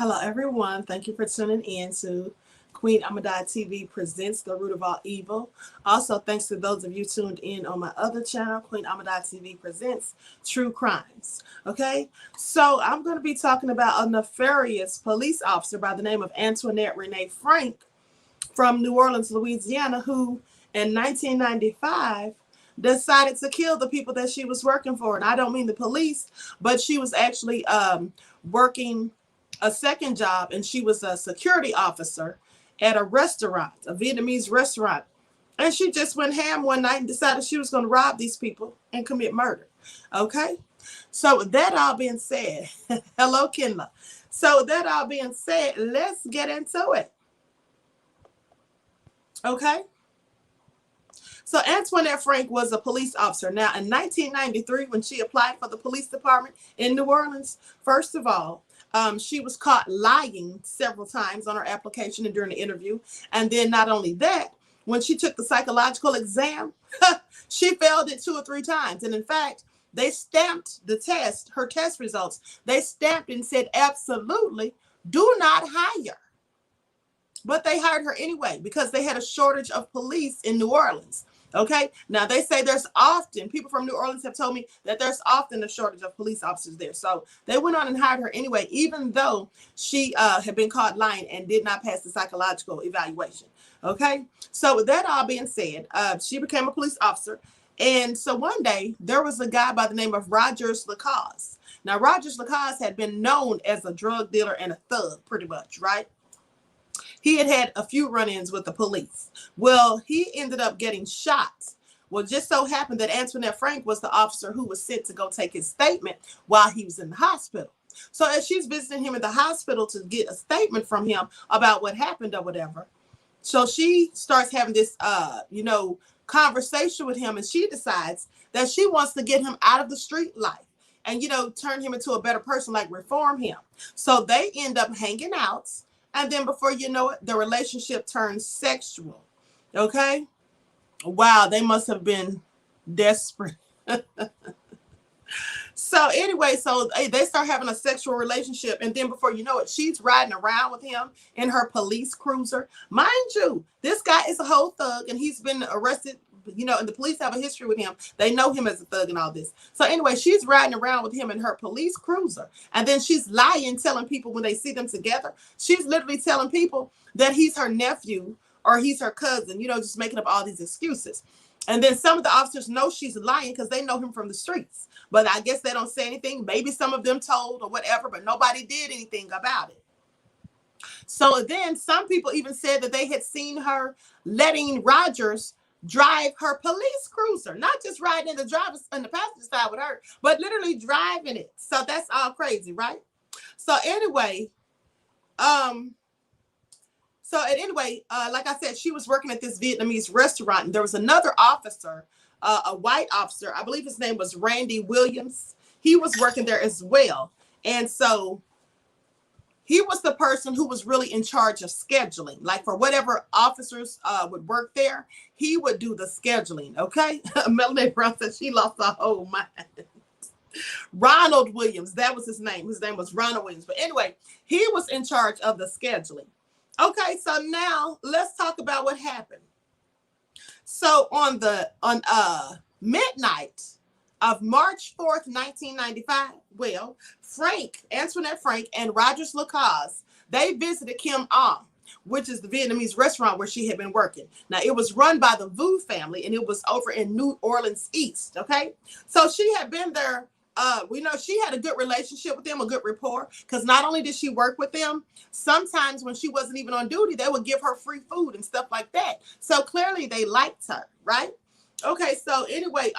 Hello, everyone. Thank you for tuning in to Queen Ahmadiyyah TV presents The Root of All Evil. Also, thanks to those of you tuned in on my other channel, Queen Ahmadiyyah TV presents True Crimes. Okay, so I'm going to be talking about a nefarious police officer by the name of Antoinette Renee Frank from New Orleans, Louisiana, who in 1995 decided to kill the people that she was working for. And I don't mean the police, but she was actually working a second job, and she was a security officer at a restaurant, a Vietnamese restaurant. And she just went ham one night and decided she was going to rob these people and commit murder. Okay? So with that all being said, hello, Kenla. So with that all being said, let's get into it. Okay? So Antoinette Frank was a police officer. Now, in 1993, when she applied for the police department in New Orleans, first of all, she was caught lying several times on her application and during the interview. And then not only that, when she took the psychological exam, she failed it 2 or 3 times. And in fact, they stamped the test, her test results. They stamped and said, absolutely, do not hire. But they hired her anyway because they had a shortage of police in New Orleans. Okay, now they say there's often, people from New Orleans have told me that there's often a shortage of police officers there. So they went on and hired her anyway, even though she had been caught lying and did not pass the psychological evaluation. Okay, so with that all being said, she became a police officer. And so one day there was a guy by the name of Rogers Lacasse. Now, Rogers Lacasse had been known as a drug dealer and a thug, pretty much, right? He had had a few run-ins with the police. Well, he ended up getting shot. Well, just so happened that Antoinette Frank was the officer who was sent to go take his statement while he was in the hospital. So as she's visiting him in the hospital to get a statement from him about what happened or whatever, so she starts having this, conversation with him, and she decides that she wants to get him out of the street life and, turn him into a better person, like reform him. So they end up hanging out. And then before you know it, the relationship turns sexual. Okay? Wow, they must have been desperate. So anyway, so they start having a sexual relationship. And then before you know it, she's riding around with him in her police cruiser. Mind you, this guy is a whole thug and he's been arrested. And the police have a history with him. They know him as a thug and all this. So anyway, she's riding around with him in her police cruiser. And then she's lying, telling people when they see them together, she's literally telling people that he's her nephew or he's her cousin, just making up all these excuses. And then some of the officers know she's lying because they know him from the streets. But I guess they don't say anything. Maybe some of them told or whatever, but nobody did anything about it. So then some people even said that they had seen her letting Rogers drive her police cruiser, not just riding in the passenger side with her, but literally driving it. So that's all crazy, right? So anyway, like I said, she was working at this Vietnamese restaurant, and there was another officer, a white officer. I believe his name was Randy Williams. He was working there as well. And so he was the person who was really in charge of scheduling. Like for whatever officers would work there, he would do the scheduling, okay? Melanie Brown said she lost her whole mind. Ronald Williams, that was his name. His name was Ronald Williams. But anyway, he was in charge of the scheduling. Okay, so now let's talk about what happened. So on midnight of March 4th, 1995, Antoinette Frank and Rogers Lacasse, they visited Kim Am, which is the Vietnamese restaurant where she had been working. Now, it was run by the Vu family, and it was over in New Orleans East, okay? So she had been there. She had a good relationship with them, a good rapport, because not only did she work with them, sometimes when she wasn't even on duty, they would give her free food and stuff like that. So clearly they liked her, right? Okay, so anyway,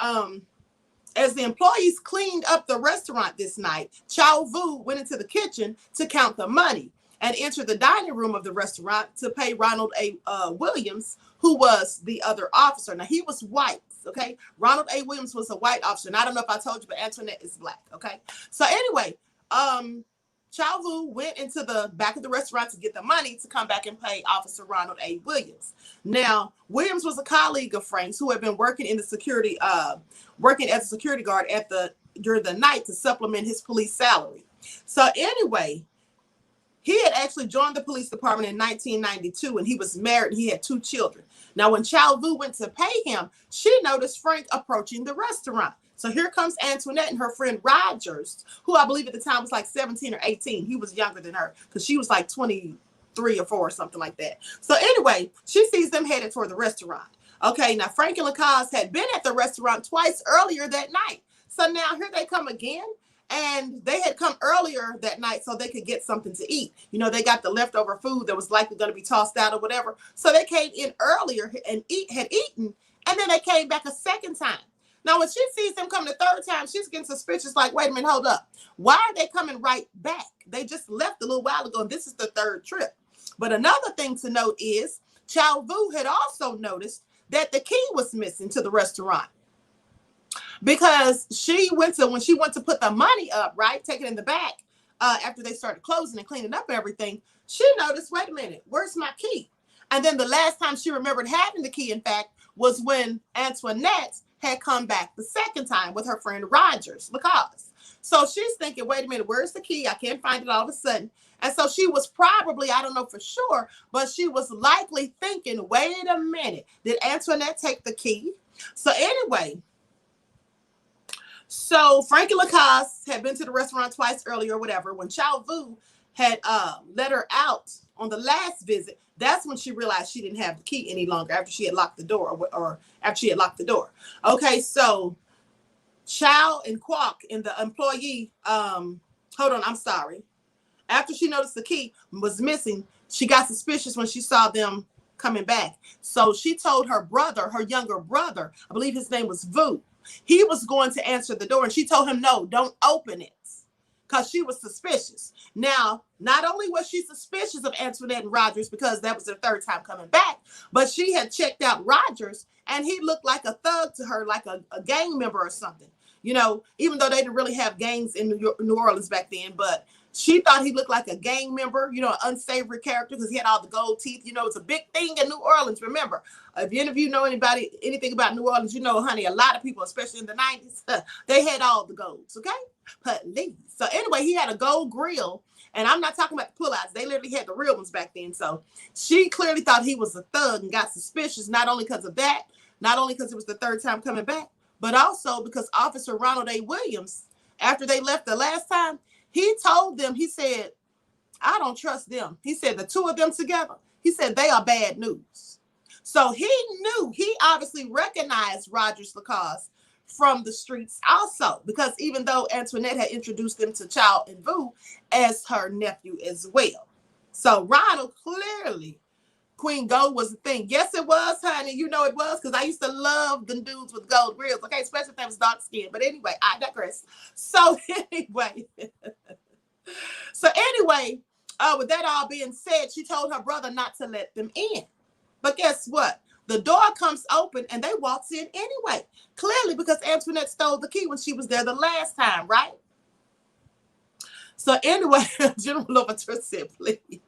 as the employees cleaned up the restaurant this night, Chow Vu went into the kitchen to count the money and entered the dining room of the restaurant to pay Ronald A. Williams, who was the other officer. Now, he was white, okay? Ronald A. Williams was a white officer. And I don't know if I told you, but Antoinette is black, okay? So anyway, Chow Vu went into the back of the restaurant to get the money to come back and pay Officer Ronald A. Williams. Now, Williams was a colleague of Frank's who had been working in the security, working as a security guard during the night to supplement his police salary. So anyway, He had actually joined the police department in 1992, and he was married and he had 2 children. Now, when Chow Vu went to pay him, she noticed Frank approaching the restaurant. So here comes Antoinette and her friend Rogers, who I believe at the time was like 17 or 18. He was younger than her because she was like 23 or 4 or something like that. So anyway, she sees them headed for the restaurant. Okay, now Frank and Lacoste had been at the restaurant twice earlier that night. So now here they come again. And they had come earlier that night so they could get something to eat. You know, they got the leftover food that was likely going to be tossed out or whatever. So they came in earlier and had eaten, and then they came back a second time. Now, when she sees them come the third time, she's getting suspicious, like, wait a minute, hold up. Why are they coming right back? They just left a little while ago, and this is the third trip. But another thing to note is Chow Vu had also noticed that the key was missing to the restaurant. Because when she went to put the money up, right, take it in the back, after they started closing and cleaning up everything, she noticed, wait a minute, where's my key? And then the last time she remembered having the key, in fact, was when Antoinette had come back the second time with her friend Rogers, Lacoste. So she's thinking, wait a minute, where's the key? I can't find it all of a sudden. And so she was probably, I don't know for sure, but she was likely thinking, wait a minute, did Antoinette take the key? So anyway, so Frank and Lacoste had been to the restaurant twice earlier or whatever. When Chow Vu had let her out on the last visit, that's when she realized she didn't have the key any longer after she had locked the door or after she had locked the door. Okay, so Chow and Kwok and the employee, hold on, I'm sorry. After she noticed the key was missing, she got suspicious when she saw them coming back. So she told her brother, her younger brother, I believe his name was Vu, he was going to answer the door, and she told him, no, don't open it, because she was suspicious. Now, not only was she suspicious of Antoinette and Rogers because that was their third time coming back, but she had checked out Rogers, and he looked like a thug to her, like a gang member or something. You know, even though they didn't really have gangs in New Orleans back then, but she thought he looked like a gang member, you know, an unsavory character because he had all the gold teeth. You know, it's a big thing in New Orleans. Remember, if any of you know anything about New Orleans, you know, honey, a lot of people, especially in the 90s, they had all the golds, okay? Police. So anyway, he had a gold grill, and I'm not talking about the pullouts. They literally had the real ones back then. So she clearly thought he was a thug and got suspicious, not only because of that, not only because it was the third time coming back, but also because Officer Ronald A. Williams, after they left the last time, he told them, he said, I don't trust them. He said, the two of them together, he said, they are bad news. So he obviously recognized Rogers Lacoste from the streets also, because even though Antoinette had introduced them to Chow and Vu as her nephew as well. So Ronald clearly, Queen Gold was the thing. Yes, it was, honey. You know it was, because I used to love the dudes with gold grills. Okay, especially if they was dark skin. But anyway, I digress. So anyway, with that all being said, she told her brother not to let them in. But guess what? The door comes open and they walks in anyway. Clearly because Antoinette stole the key when she was there the last time, right? So anyway, General Louverture said, please.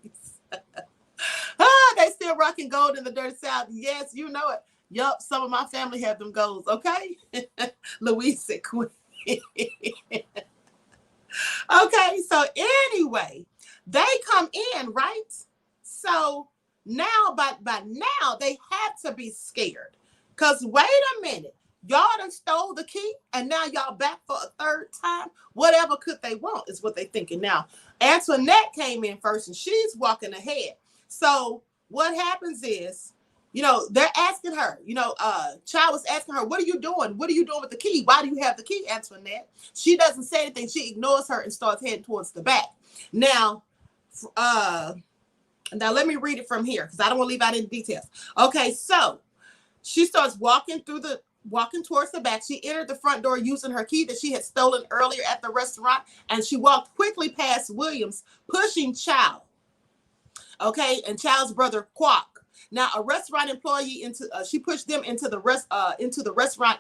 They still rocking gold in the dirty South. Yes, you know it. Yup, some of my family have them golds, okay? Louise said, queen. Okay, so anyway, they come in, right? So now, by now, they had to be scared. Because wait a minute, y'all done stole the key, and now y'all back for a third time? Whatever could they want is what they thinking now. Antoinette came in first, and she's walking ahead. So what happens is, you know, they're asking her, you know, Chow was asking her, what are you doing? What are you doing with the key? Why do you have the key, Antoinette? She doesn't say anything. She ignores her and starts heading towards the back. Now let me read it from here because I don't want to leave out any details. Okay, so she starts walking towards the back. She entered the front door using her key that she had stolen earlier at the restaurant, and she walked quickly past Williams, pushing Chow. Okay, and Chow's brother Kwok. Now, a restaurant employee she pushed them into the restaurant.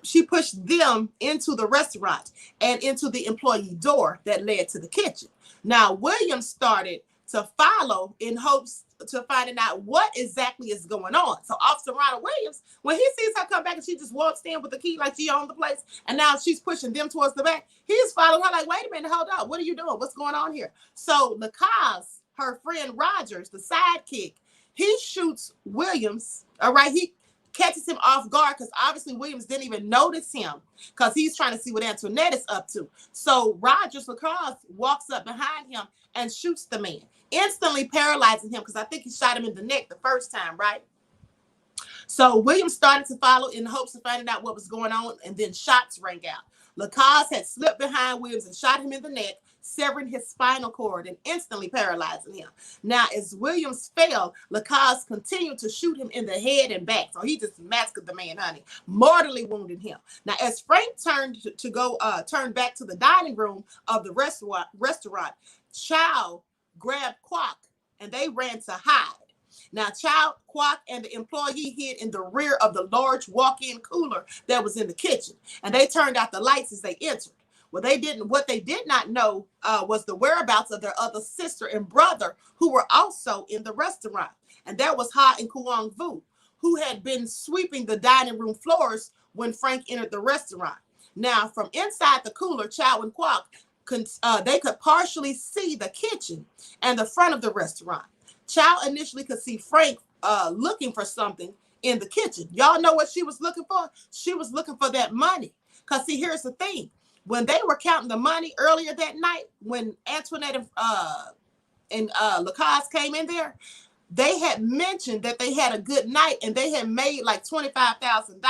She pushed them into the restaurant and into the employee door that led to the kitchen. Now, Williams started to follow in hopes to finding out what exactly is going on. So Officer Ronald Williams, when he sees her come back and she just walks in with the key like she owned the place, and now she's pushing them towards the back, he's following her like, wait a minute, hold up, what are you doing? What's going on here? So Lacoste, her friend Rogers, the sidekick, he shoots Williams, all right? He catches him off guard because obviously Williams didn't even notice him because he's trying to see what Antoinette is up to. So Rogers Lacoste walks up behind him and shoots the man, instantly paralyzing him because I think he shot him in the neck the first time, right? So Williams started to follow in hopes of finding out what was going on, and then shots rang out. Lacoste had slipped behind Williams and shot him in the neck, severing his spinal cord and instantly paralyzing him. Now, as Williams fell, Lacoste continued to shoot him in the head and back. So he just massacred the man, honey, mortally wounded him. Now, as Frank turned back to the dining room of the restaurant, Chow grabbed Kwok and they ran to hide. Now, Chow, Kwok, and the employee hid in the rear of the large walk-in cooler that was in the kitchen, and they turned out the lights as they entered. What they did not know was the whereabouts of their other sister and brother who were also in the restaurant. And that was Ha and Kuang Vu, who had been sweeping the dining room floors when Frank entered the restaurant. Now, from inside the cooler, Chow and Kwok, they could partially see the kitchen and the front of the restaurant. Chow initially could see Frank looking for something in the kitchen. Y'all know what she was looking for? She was looking for that money. Because, see, here's the thing. When they were counting the money earlier that night, when Antoinette and Lacoste came in there, they had mentioned that they had a good night and they had made like $25,000.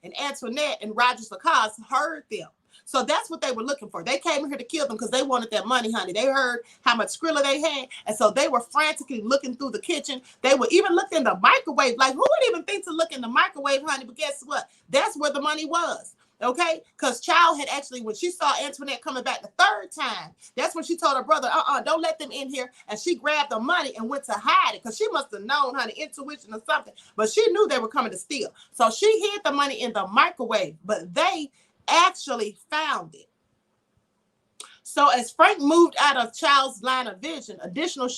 And Antoinette and Rogers Lacoste heard them. So that's what they were looking for. They came here to kill them because they wanted that money, honey. They heard how much Skrilla they had. And so they were frantically looking through the kitchen. They would even look in the microwave. Like, who would even think to look in the microwave, honey? But guess what? That's where the money was. Okay, because Chow had actually, when she saw Antoinette coming back the third time, that's when she told her brother, don't let them in here. And she grabbed the money and went to hide it because she must have known, honey, intuition or something. But she knew they were coming to steal. So she hid the money in the microwave, but they actually found it. So as Frank moved out of Chow's line of vision, additional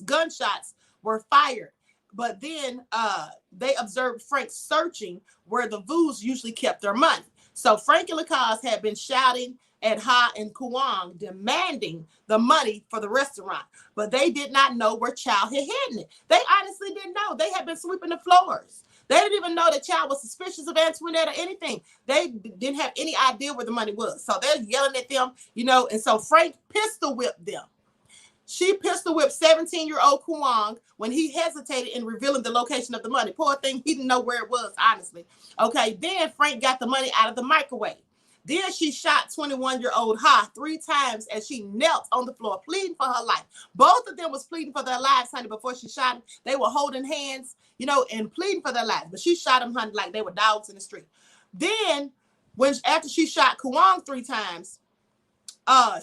gunshots were fired. But then they observed Frank searching where the Vus usually kept their money. So Frank and Lacoste had been shouting at Ha and Kuang, demanding the money for the restaurant, but they did not know where Chow had hidden it. They honestly didn't know. They had been sweeping the floors. They didn't even know that Chow was suspicious of Antoinette or anything. They didn't have any idea where the money was. So they're yelling at them, and so Frank pistol whipped them. She pistol whipped 17-year-old Kuang when he hesitated in revealing the location of the money. Poor thing, he didn't know where it was, honestly. Okay, then Frank got the money out of the microwave. Then she shot 21-year-old Ha 3 times as she knelt on the floor, pleading for her life. Both of them was pleading for their lives, honey, before she shot him. They were holding hands, and pleading for their lives. But she shot them, honey, like they were dogs in the street. Then, after she shot Kuang 3 times,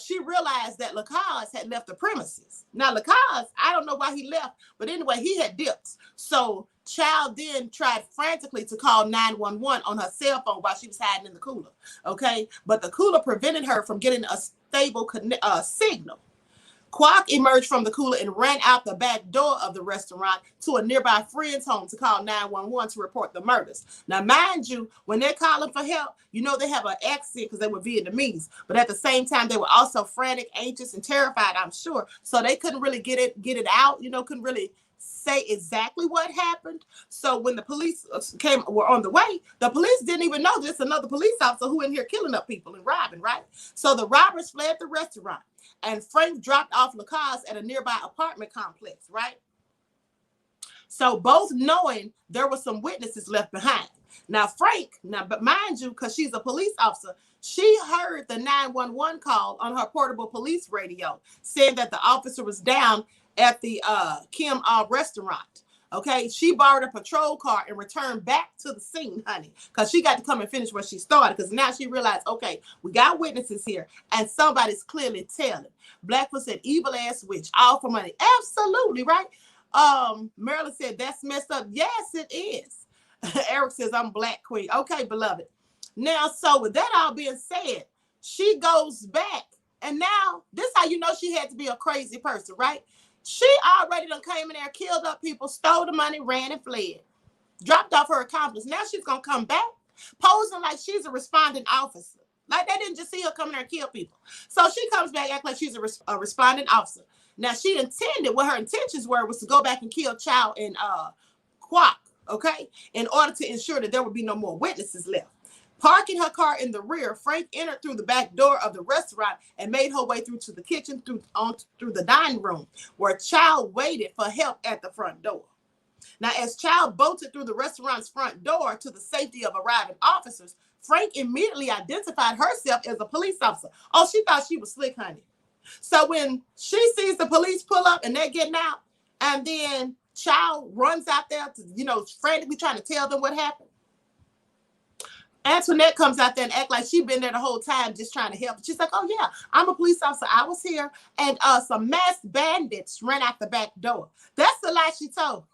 she realized that Lacoste had left the premises. Now, Lacoste, I don't know why he left, but anyway, he had dipped. So Chow then tried frantically to call 911 on her cell phone while she was hiding in the cooler, okay? But the cooler prevented her from getting a stable signal. Kwok emerged from the cooler and ran out the back door of the restaurant to a nearby friend's home to call 911 to report the murders. Now, mind you, when they're calling for help, they have an accent because they were Vietnamese. But at the same time, they were also frantic, anxious, and terrified, I'm sure. So they couldn't really get it out, couldn't really say exactly what happened. So when the police were on the way, the police didn't even know this another police officer who in here killing up people and robbing, right? So the robbers fled the restaurant. And Frank dropped off Lacoste at a nearby apartment complex, right? So both knowing there were some witnesses left behind. Now, but mind you, because she's a police officer, she heard the 911 call on her portable police radio saying that the officer was down at the Kim restaurant. Okay, she borrowed a patrol car and returned back to the scene, honey, because she got to come and finish where she started. Because now she realized, okay, we got witnesses here, and somebody's clearly telling. Blackfoot said, "Evil ass witch, all for money." Absolutely, right? Marilyn said, "That's messed up." Yes, it is. Eric says, "I'm Black Queen." Okay, beloved. Now, so with that all being said, she goes back, and now this is how you know she had to be a crazy person, right? She already done came in there, killed up people, stole the money, ran and fled. Dropped off her accomplice. Now she's going to come back posing like she's a responding officer. Like they didn't just see her come there and kill people. So she comes back, act like she's a responding officer. Now she intended, what her intentions were was to go back and kill Chow and Kwok, okay? In order to ensure that there would be no more witnesses left. Parking her car in the rear, Frank entered through the back door of the restaurant and made her way through to the kitchen, through the dining room, where Chow waited for help at the front door. Now, as Chow bolted through the restaurant's front door to the safety of arriving officers, Frank immediately identified herself as a police officer. Oh, she thought she was slick, honey. So when she sees the police pull up and they're getting out, and then Chow runs out there to, frantically trying to tell them what happened, Antoinette comes out there and act like she'd been there the whole time just trying to help. She's like, oh, yeah, I'm a police officer. I was here. And some masked bandits ran out the back door. That's the lie she told.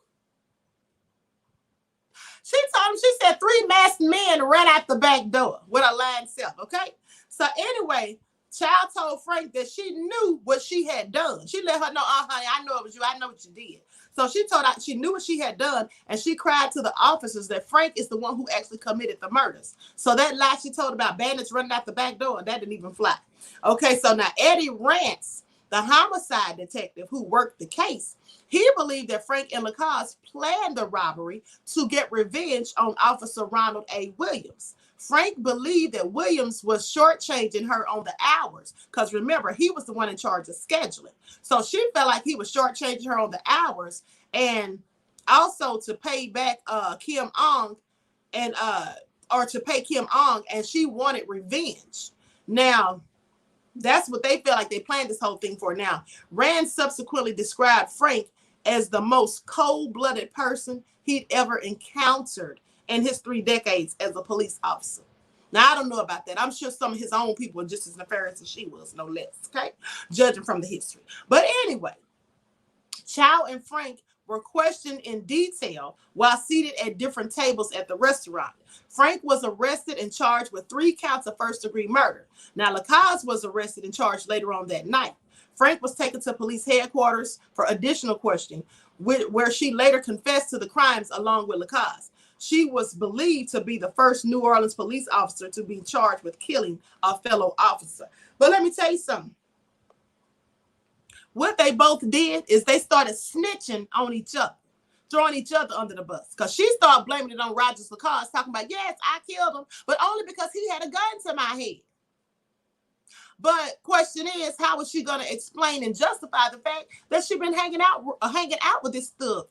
She told him, she said 3 masked men ran out the back door with a lying self, okay? So anyway, Chow told Frank that she knew what she had done. She let her know, oh, honey, I know it was you. I know what you did. So she told her she knew what she had done, and she cried to the officers that Frank is the one who actually committed the murders. So that lie she told about bandits running out the back door, that didn't even fly. Okay, so now Eddie Rance, the homicide detective who worked the case, he believed that Frank and Lacaze planned the robbery to get revenge on Officer Ronald A. Williams. Frank believed that Williams was shortchanging her on the hours, because remember, he was the one in charge of scheduling. So she felt like he was shortchanging her on the hours, and also to pay back Kim Ong, and or to pay Kim Ong, and she wanted revenge. Now, that's what they felt like they planned this whole thing for. Now, Rand subsequently described Frank as the most cold-blooded person he'd ever encountered in his 3 decades as a police officer. Now, I don't know about that. I'm sure some of his own people were just as nefarious as she was, no less, okay? Judging from the history. But anyway, Chow and Frank were questioned in detail while seated at different tables at the restaurant. Frank was arrested and charged with 3 counts of first-degree murder. Now, Lacaze was arrested and charged later on that night. Frank was taken to police headquarters for additional questioning, where she later confessed to the crimes along with Lacaze. She was believed to be the first New Orleans police officer to be charged with killing a fellow officer. But let me tell you something. What they both did is they started snitching on each other, throwing each other under the bus. Because she started blaming it on Rogers Lacaze, talking about, yes, I killed him, but only because he had a gun to my head. But question is, how is she going to explain and justify the fact that she's been hanging out with this thug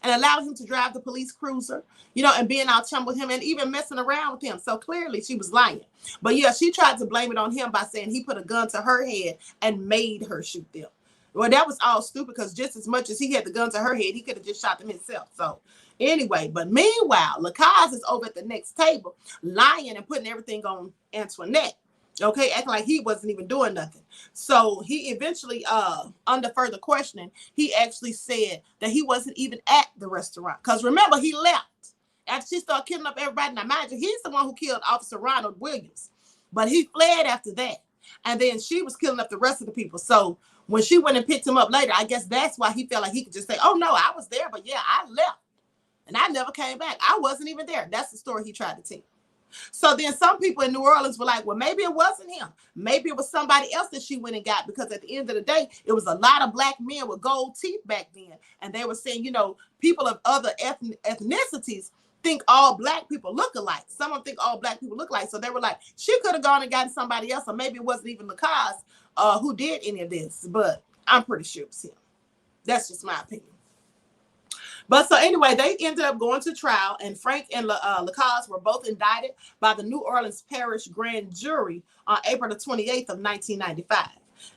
and allowing him to drive the police cruiser, and being out chum with him and even messing around with him? So clearly she was lying. But yeah, she tried to blame it on him by saying he put a gun to her head and made her shoot them. Well, that was all stupid, because just as much as he had the gun to her head, he could have just shot them himself. So anyway, but meanwhile, Lacaze is over at the next table lying and putting everything on Antoinette. Okay, acting like he wasn't even doing nothing. So he eventually, under further questioning, he actually said that he wasn't even at the restaurant. Because remember, he left after she started killing up everybody. Now, mind you, he's the one who killed Officer Ronald Williams. But he fled after that. And then she was killing up the rest of the people. So when she went and picked him up later, I guess that's why he felt like he could just say, oh, no, I was there. But yeah, I left. And I never came back. I wasn't even there. That's the story he tried to tell. So then some people in New Orleans were like, well, maybe it wasn't him. Maybe it was somebody else that she went and got, because at the end of the day, it was a lot of black men with gold teeth back then. And they were saying, people of other ethnicities think all black people look alike. Some of them think all black people look alike. So they were like, she could have gone and gotten somebody else, or maybe it wasn't even Lacaze who did any of this. But I'm pretty sure it was him. That's just my opinion. But so anyway, they ended up going to trial, and Frank and Lacaze were both indicted by the New Orleans Parish Grand Jury on April the 28th of 1995.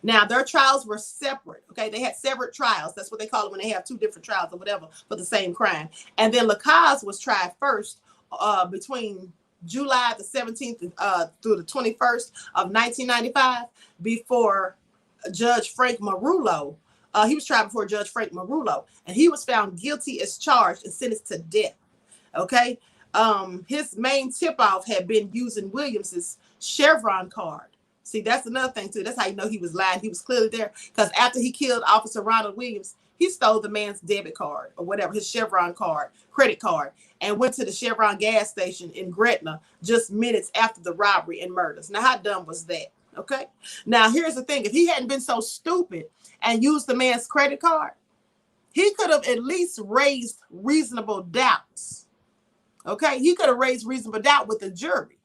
Now, their trials were separate. Okay, they had separate trials. That's what they call it when they have 2 different trials or whatever for the same crime. And then Lacaze was tried first between July the 17th through the 21st of 1995 before Judge Frank Marullo. He was tried before Judge Frank Marullo, and he was found guilty as charged and sentenced to death. Okay, his main tip-off had been using Williams's Chevron card See, that's another thing too. That's how you know he was lying. He was clearly there because after he killed Officer Ronald Williams, he stole the man's debit card or whatever, his Chevron card, credit card, and went to the Chevron gas station in Gretna just minutes after the robbery and murders. Now, how dumb was that? Okay. Now, here's the thing. If he hadn't been so stupid and used the man's credit card, he could have at least raised reasonable doubts. Okay. He could have raised reasonable doubt with the jury.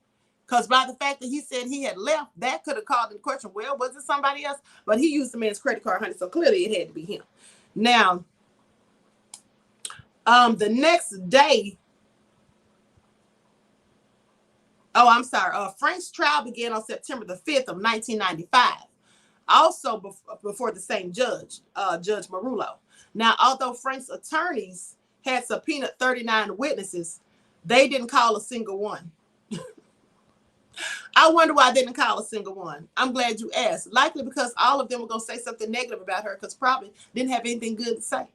Because by the fact that he said he had left, that could have called into question, well, was it somebody else? But he used the man's credit card, honey, so clearly it had to be him. Now, the next day, Frank's trial began on September the 5th of 1995, also before the same judge, Judge Marullo. Now, although Frank's attorneys had subpoenaed 39 witnesses, they didn't call a single one. I wonder why they didn't call a single one. I'm glad you asked. Likely because all of them were going to say something negative about her because probably didn't have anything good to say.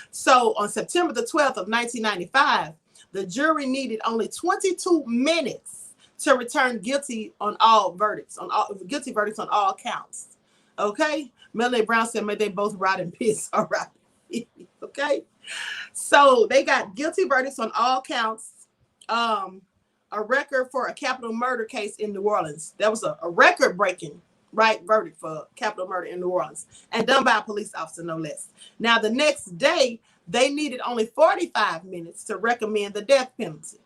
So on September the 12th of 1995, the jury needed only 22 minutes to return guilty on all verdicts, guilty verdicts on all counts. Okay? Melanie Brown said, may they both rot in piss. All right. Okay? So they got guilty verdicts on all counts. A record for a capital murder case in New Orleans. That was a record-breaking, right, verdict for capital murder in New Orleans, and done by a police officer, no less. Now, the next day, they needed only 45 minutes to recommend the death penalty.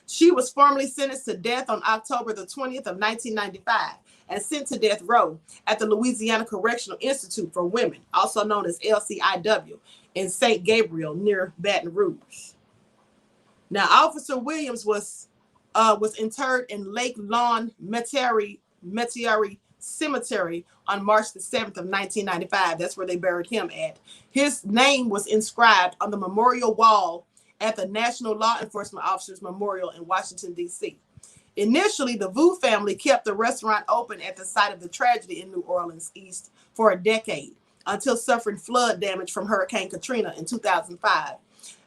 She was formally sentenced to death on October the 20th of 1995 and sent to death row at the Louisiana Correctional Institute for Women, also known as LCIW, in St. Gabriel near Baton Rouge. Now, Officer Williams was interred in Lake Lawn Metairie Cemetery on March the 7th of 1995. That's where they buried him at. His name was inscribed on the memorial wall at the National Law Enforcement Officers Memorial in Washington, D.C. Initially, the Vu family kept the restaurant open at the site of the tragedy in New Orleans East for a decade until suffering flood damage from Hurricane Katrina in 2005.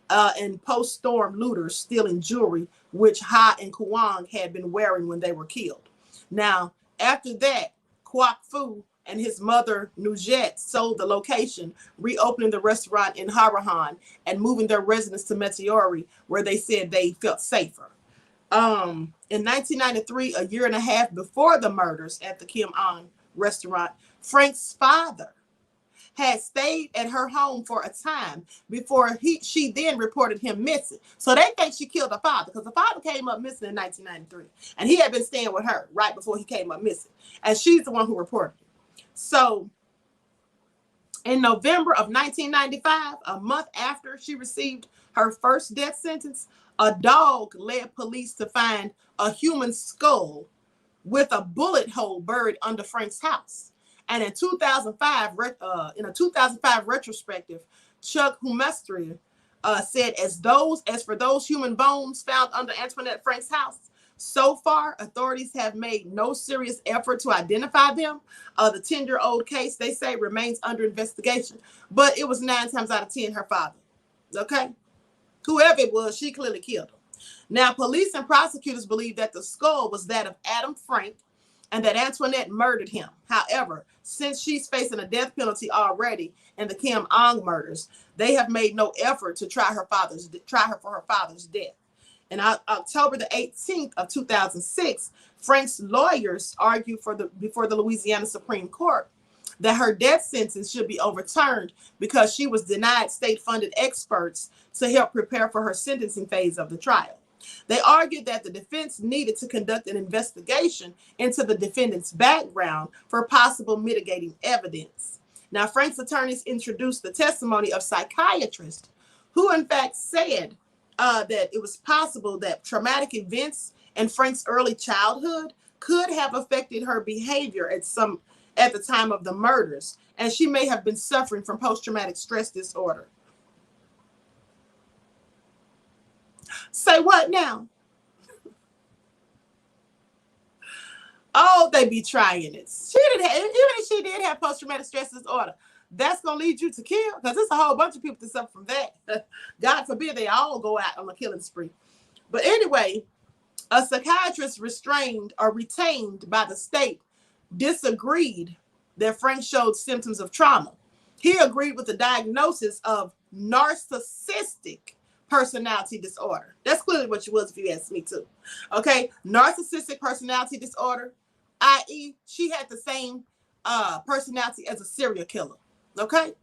And post-storm looters stealing jewelry, which Ha and Kuang had been wearing when they were killed. Now, after that, Quoc Phu and his mother, Nugent, sold the location, reopening the restaurant in Harahan and moving their residence to Metairie, where they said they felt safer. In 1993, a year and a half before the murders at the Kim Ang restaurant, Frank's father had stayed at her home for a time before she then reported him missing. So they think she killed her father because the father came up missing in 1993. And he had been staying with her right before he came up missing. And she's the one who reported it. So in November of 1995, a month after she received her first death sentence, a dog led police to find a human skull with a bullet hole buried under Frank's house. And in 2005, in a 2005 retrospective, Chuck Humestria said, as for those human bones found under Antoinette Frank's house, so far, authorities have made no serious effort to identify them. The 10-year-old case, they say, remains under investigation. But it was 9 times out of 10 her father. Okay? Whoever it was, she clearly killed him. Now, police and prosecutors believe that the skull was that of Adam Frank and that Antoinette murdered him. However, since she's facing a death penalty already in the Kim Ang murders, they have made no effort to try her for her father's death. And on October the 18th of 2006, Frank's lawyers argued before the Louisiana Supreme Court that her death sentence should be overturned because she was denied state-funded experts to help prepare for her sentencing phase of the trial. They argued that the defense needed to conduct an investigation into the defendant's background for possible mitigating evidence. Now, Frank's attorneys introduced the testimony of psychiatrists who, in fact, said that it was possible that traumatic events in Frank's early childhood could have affected her behavior at the time of the murders, and she may have been suffering from post-traumatic stress disorder. Say what now? Oh, they be trying it. Even if she did have post-traumatic stress disorder, that's going to lead you to kill, because there's a whole bunch of people that suffer from that. God forbid they all go out on a killing spree. But anyway, a psychiatrist retained by the state disagreed that Frank showed symptoms of trauma. He agreed with the diagnosis of narcissistic personality disorder. That's clearly what she was, if you ask me too. Okay, narcissistic personality disorder, i.e., she had the same personality as a serial killer. Okay,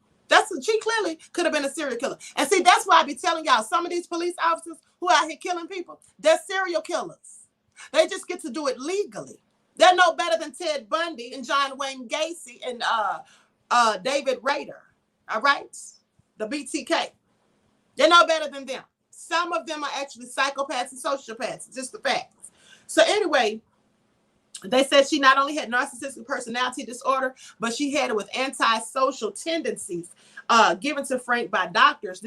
she clearly could have been a serial killer. And see, that's why I be telling y'all, some of these police officers who out here killing people, they're serial killers. They just get to do it legally. They're no better than Ted Bundy and John Wayne Gacy and David Rader. All right, the BTK. They're no better than them. Some of them are actually psychopaths and sociopaths. Just the facts. So anyway, they said she not only had narcissistic personality disorder, but she had it with antisocial tendencies given to Frank by doctors.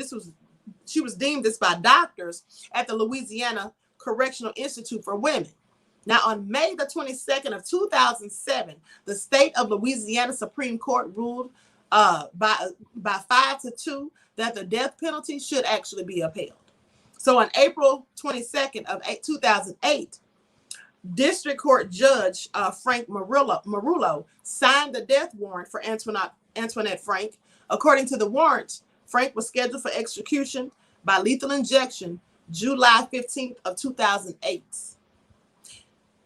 She was deemed this by doctors at the Louisiana Correctional Institute for Women. Now, on May the 22nd of 2007, the state of Louisiana Supreme Court ruled by 5-2 that the death penalty should actually be upheld. So on April 22nd of 2008, District Court Judge Frank Marullo signed the death warrant for Antoinette Frank. According to the warrant, Frank was scheduled for execution by lethal injection July 15th of 2008.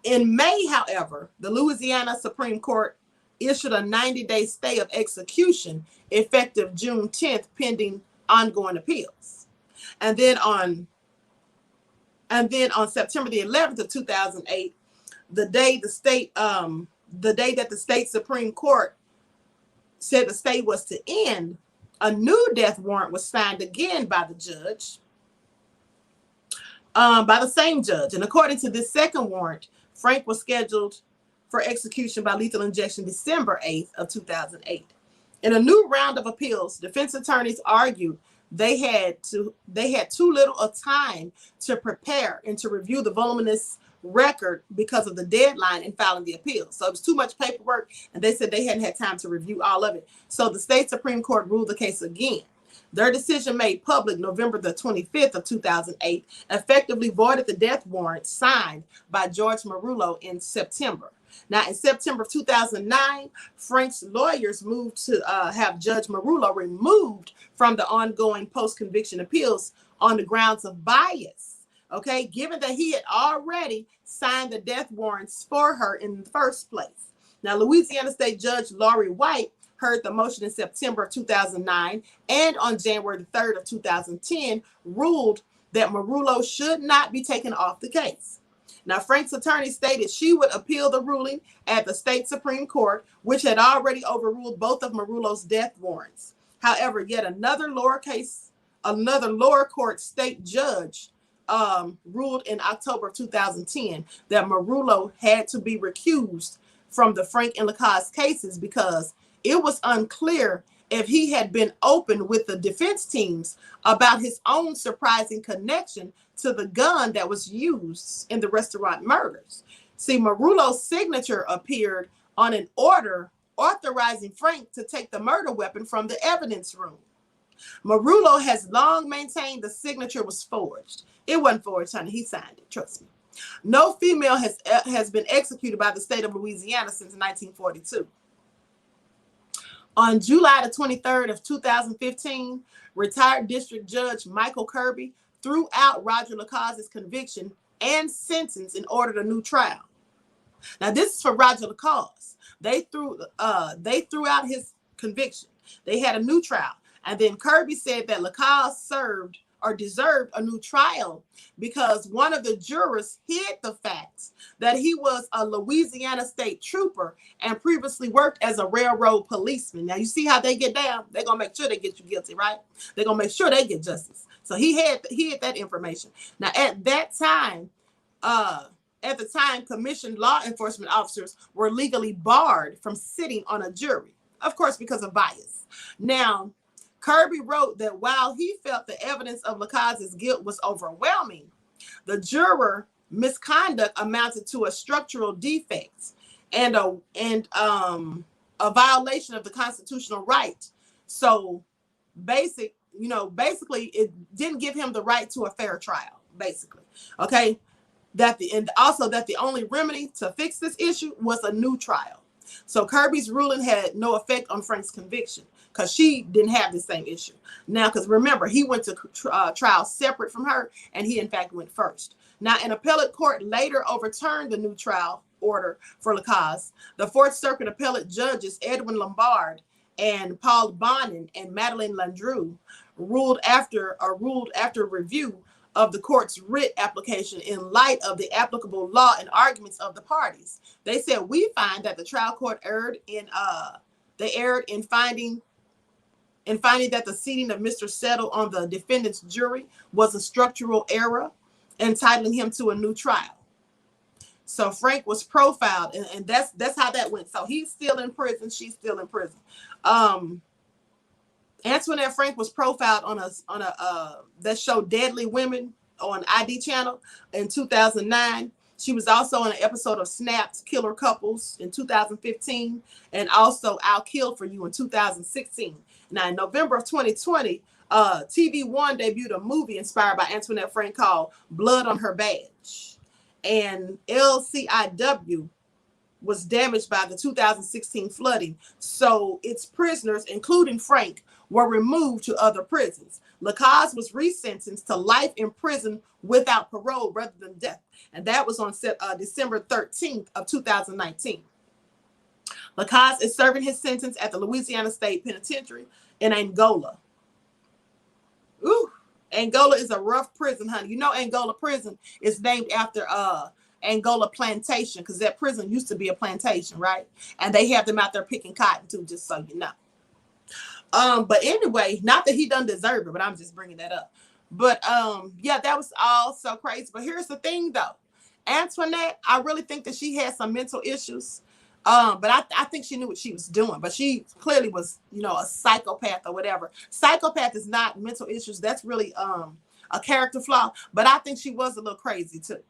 In May, however, the Louisiana Supreme Court issued a 90-day stay of execution effective June 10th, pending ongoing appeals. And then on September the 11th of 2008, the day that the state Supreme Court said the stay was to end, a new death warrant was signed again by the judge, by the same judge. And according to this second warrant, Frank was scheduled for execution by lethal injection December 8th of 2008. In a new round of appeals, defense attorneys argued they had too little of time to prepare and to review the voluminous record because of the deadline in filing the appeal. So it was too much paperwork, and they said they hadn't had time to review all of it. So the state Supreme Court ruled the case again. Their decision, made public November the 25th of 2008, effectively voided the death warrant signed by Judge Marullo in September. Now, in September of 2009, Frank's lawyers moved to have Judge Marullo removed from the ongoing post-conviction appeals on the grounds of bias, okay, given that he had already signed the death warrants for her in the first place. Now, Louisiana State Judge Laurie White heard the motion in September of 2009, and on January the 3rd of 2010, ruled that Marullo should not be taken off the case. Now, Frank's attorney stated she would appeal the ruling at the state Supreme Court, which had already overruled both of Marullo's death warrants. However, yet another lower court state judge ruled in October of 2010 that Marullo had to be recused from the Frank and Lacaze cases because it was unclear if he had been open with the defense teams about his own surprising connection to the gun that was used in the restaurant murders. See, Marullo's signature appeared on an order authorizing Frank to take the murder weapon from the evidence room. Marullo has long maintained the signature was forged. It wasn't forged, honey. He signed it, trust me. No female has been executed by the state of Louisiana since 1942. On July the 23rd of 2015, retired District Judge Michael Kirby threw out Roger Lacaze's conviction and sentence and ordered a new trial. Now, this is for Roger Lacaze. They threw out his conviction. They had a new trial. And then Kirby said that Lacaze served or deserved a new trial because one of the jurors hid the facts that he was a Louisiana state trooper and previously worked as a railroad policeman. Now, you see how they get down? They're going to make sure they get you guilty, right? They're going to make sure they get justice. So he had that information. Now, at the time, commissioned law enforcement officers were legally barred from sitting on a jury, of course, because of bias. Now, Kirby wrote that while he felt the evidence of Lacaze's guilt was overwhelming, the juror misconduct amounted to a structural defect and a violation of the constitutional right. So basically, it didn't give him the right to a fair trial, basically. Okay. And also that the only remedy to fix this issue was a new trial. So Kirby's ruling had no effect on Frank's conviction because she didn't have the same issue. Now, because remember, he went to trial separate from her, and he in fact went first. Now, an appellate court later overturned the new trial order for Lacaze. The Fourth Circuit appellate judges Edwin Lombard and Paul Bonin and Madeline Landreau ruled after review of the court's writ application in light of the applicable law and arguments of the parties. They said, we find that the trial court erred in finding that the seating of Mr. Settle on the defendant's jury was a structural error, entitling him to a new trial. So Frank was profiled, and that's how that went. So he's still in prison, she's still in prison. Antoinette Frank was profiled on a that show Deadly Women on ID channel in 2009. She was also on an episode of Snapped Killer Couples in 2015, and also I'll Kill for You in 2016. Now, in November of 2020, TV One debuted a movie inspired by Antoinette Frank called Blood on Her Badge. And LCIW was damaged by the 2016 flooding. So its prisoners, including Frank, were removed to other prisons. Lacaze was resentenced to life in prison without parole rather than death. And that was on December 13th of 2019. Lacaze is serving his sentence at the Louisiana State Penitentiary in Angola. Ooh, Angola is a rough prison, honey. You know, Angola prison is named after Angola plantation, because that prison used to be a plantation, right? And they have them out there picking cotton too, just so you know. But anyway, not that he doesn't deserve it, but I'm just bringing that up. But yeah, that was all so crazy. But here's the thing, though. Antoinette, I really think that she had some mental issues. But I think she knew what she was doing. But she clearly was, you know, a psychopath or whatever. Psychopath is not mental issues. That's really a character flaw. But I think she was a little crazy too.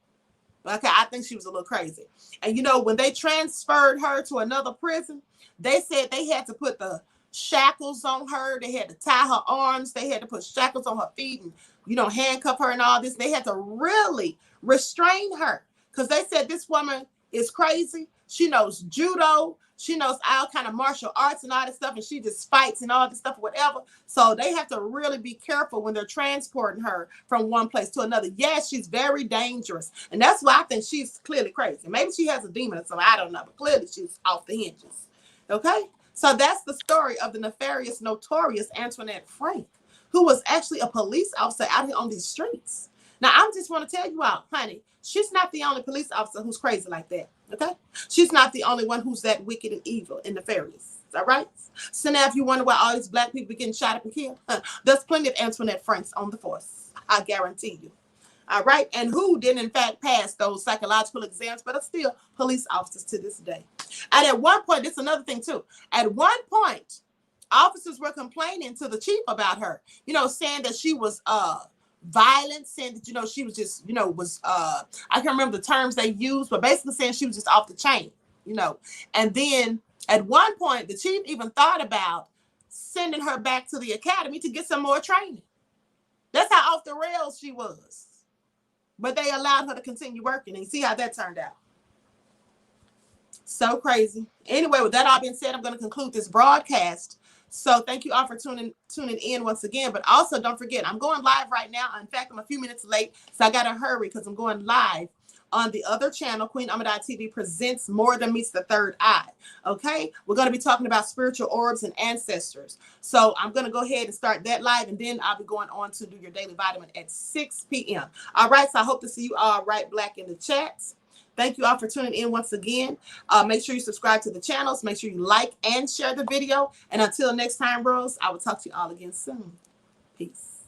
Okay, I think she was a little crazy. And you know, when they transferred her to another prison, they said they had to put the shackles on her. They had to tie her arms. They had to put shackles on her feet and, you know, handcuff her and all this. They had to really restrain her because they said this woman is crazy. She knows judo. She knows all kind of martial arts and all this stuff, and she just fights and all this stuff, whatever. So they have to really be careful when they're transporting her from one place to another. Yes, she's very dangerous, and that's why I think she's clearly crazy. Maybe she has a demon or something, I don't know, but clearly she's off the hinges. Okay, so that's the story of the nefarious, notorious Antoinette Frank, who was actually a police officer out here on these streets. Now, I just want to tell you all, honey, she's not the only police officer who's crazy like that, okay? She's not the only one who's that wicked and evil and nefarious, all right? So now if you wonder why all these black people getting shot up and killed, there's plenty of Antoinette Franks on the force, I guarantee you, all right? And who didn't, in fact, pass those psychological exams, but are still police officers to this day. And at one point, this is another thing, too. At one point, officers were complaining to the chief about her, you know, saying that she was violent, saying that, you know, she was just, you know, was I can't remember the terms they used, but basically saying she was just off the chain, you know. And then at one point the chief even thought about sending her back to the academy to get some more training. That's how off the rails she was, but they allowed her to continue working, and you see how that turned out. So crazy. Anyway, with that all being said, I'm going to conclude this broadcast. So thank you all for tuning in once again. But also don't forget, I'm going live right now. In fact, I'm a few minutes late, so I got to hurry because I'm going live on the other channel. Queen Ahmadiyyah TV presents More Than Meets the Third Eye. Okay, we're going to be talking about spiritual orbs and ancestors. So I'm going to go ahead and start that live, and then I'll be going on to do your daily vitamin at 6 p.m. All right, so I hope to see you all right black in the chats. Thank you all for tuning in once again. Make sure you subscribe to the channels. Make sure you like and share the video. And until next time, bros, I will talk to you all again soon. Peace.